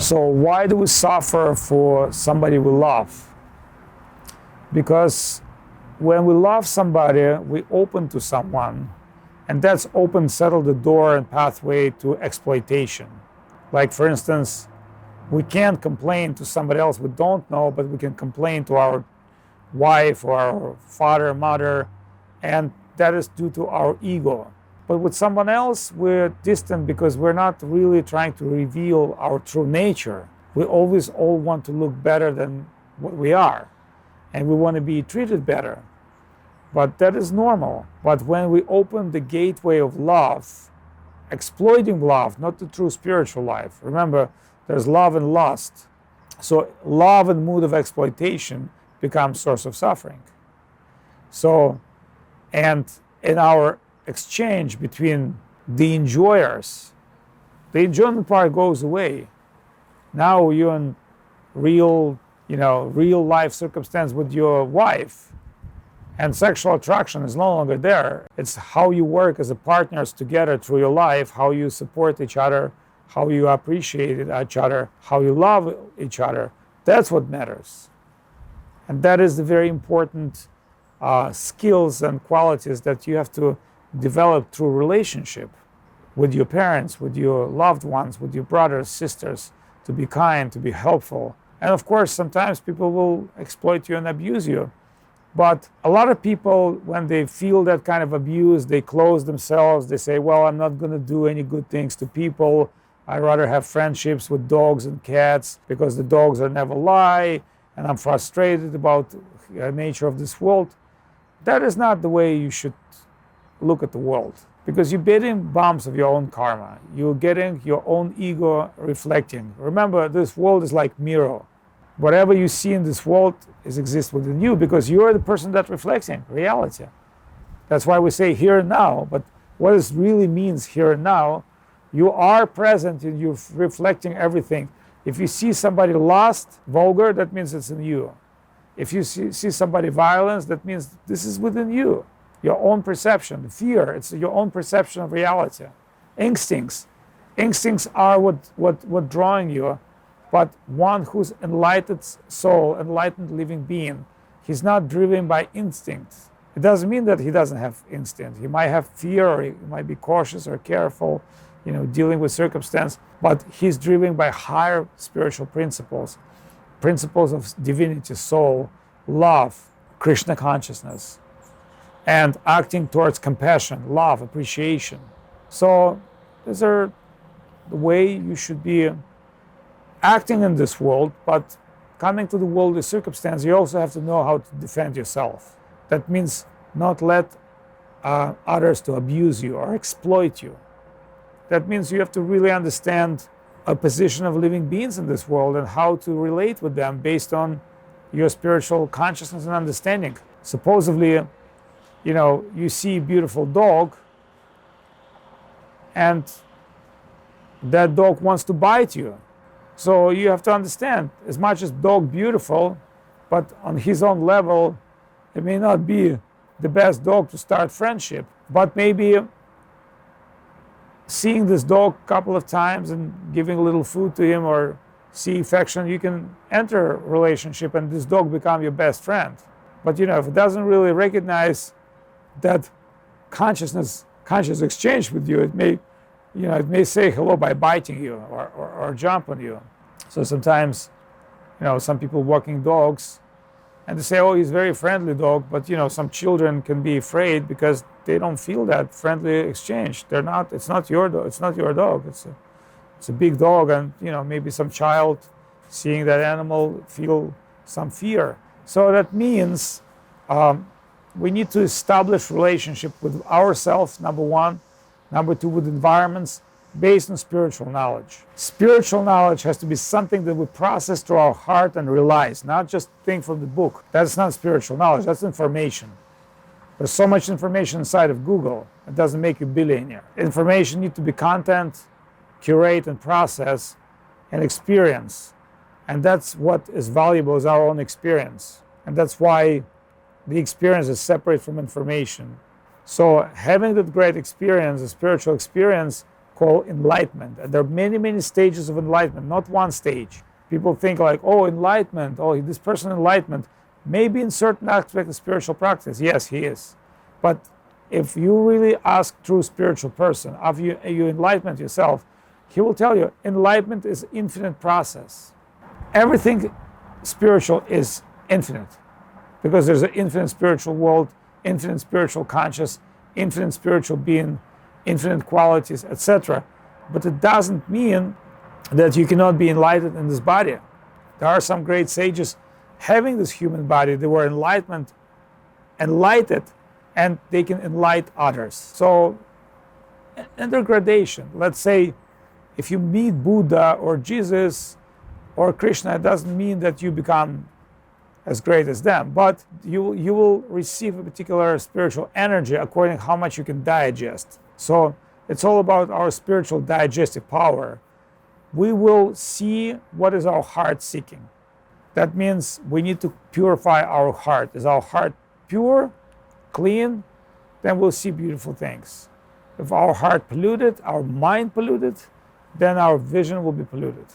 So why do we suffer for somebody we love? Because when we love somebody, we open to someone, and that's settle the door and pathway to exploitation. Like, for instance, we can't complain to somebody else we don't know, but we can complain to our wife or our father, mother, and that is due to our ego. But with someone else, we're distant because we're not really trying to reveal our true nature. We always all want to look better than what we are, and we want to be treated better. But that is normal. But when we open the gateway of love, exploiting love, not the true spiritual life. Remember, there's love and lust. So love and mood of exploitation becomes source of suffering. So, and in our exchange between the enjoyers, the enjoyment part goes away. Now you're in real life circumstance with your wife, and sexual attraction is no longer there. It's how you work as a partners together through your life, how you support each other, how you appreciate each other, how you love each other. That's what matters. And that is the very important skills and qualities that you have to develop through relationship with your parents, with your loved ones, with your brothers, sisters, to be kind, to be helpful. And of course, sometimes people will exploit you and abuse you. But a lot of people, when they feel that kind of abuse, they close themselves. They say, well, I'm not going to do any good things to people. I'd rather have friendships with dogs and cats because the dogs are never lie, and I'm frustrated about the nature of this world. That is not the way you should look at the world, because you're getting bumps of your own karma. You're getting your own ego reflecting. Remember, this world is like mirror. Whatever you see in this world exists within you, because you're the person that reflecting reality. That's why we say here and now. But what it really means here and now, you are present and you're reflecting everything. If you see somebody lost, vulgar, that means it's in you. If you see somebody violence, that means this is within you. Your own perception. Fear, it's your own perception of reality. Instincts are what drawing you. But one who's enlightened soul, enlightened living being, he's not driven by instinct. It doesn't mean that he doesn't have instinct. He might have fear, or he might be cautious or careful, dealing with circumstance, but he's driven by higher spiritual principles of divinity, soul, love, Krishna consciousness, and acting towards compassion, love, appreciation. So these are the way you should be acting in this world, but coming to the world with circumstance, you also have to know how to defend yourself. That means not let others to abuse you or exploit you. That means you have to really understand a position of living beings in this world and how to relate with them based on your spiritual consciousness and understanding. Supposedly, you see a beautiful dog, and that dog wants to bite you. So you have to understand, as much as dog beautiful, but on his own level, it may not be the best dog to start friendship. But maybe seeing this dog a couple of times and giving a little food to him or see affection, you can enter a relationship and this dog become your best friend. But if it doesn't really recognize that conscious exchange with you, it may say hello by biting you or jump on you. So sometimes, some people walking dogs, and they say, oh, he's a very friendly dog, but some children can be afraid because they don't feel that friendly exchange. It's not your dog. It's not your dog. It's a big dog, and maybe some child seeing that animal feel some fear. So that means we need to establish relationship with ourselves, number one. Number two, with environments based on spiritual knowledge. Spiritual knowledge has to be something that we process through our heart and realize, not just think from the book. That's not spiritual knowledge, that's information. There's so much information inside of Google, it doesn't make you a billionaire. Information needs to be content, curate and process, and experience. And that's what is valuable, is our own experience. And that's why the experience is separate from information. So having that great experience, a spiritual experience, called enlightenment. And there are many, many stages of enlightenment, not one stage. People think like, oh, enlightenment, oh, this person enlightenment. Maybe in certain aspects of spiritual practice, yes, he is. But if you really ask true spiritual person, after you enlightenment yourself, he will tell you enlightenment is infinite process. Everything spiritual is infinite because there's an infinite spiritual world, infinite spiritual conscious, infinite spiritual being, infinite qualities, etc. But it doesn't mean that you cannot be enlightened in this body. There are some great sages having this human body. They were enlightened, and they can enlighten others. So, and their gradation. Let's say if you meet Buddha or Jesus or Krishna, it doesn't mean that you become as great as them, but you will receive a particular spiritual energy according to how much you can digest. So it's all about our spiritual digestive power. We will see what is our heart seeking. That means we need to purify our heart. Is our heart pure, clean? Then we'll see beautiful things. If our heart polluted, our mind polluted, then our vision will be polluted.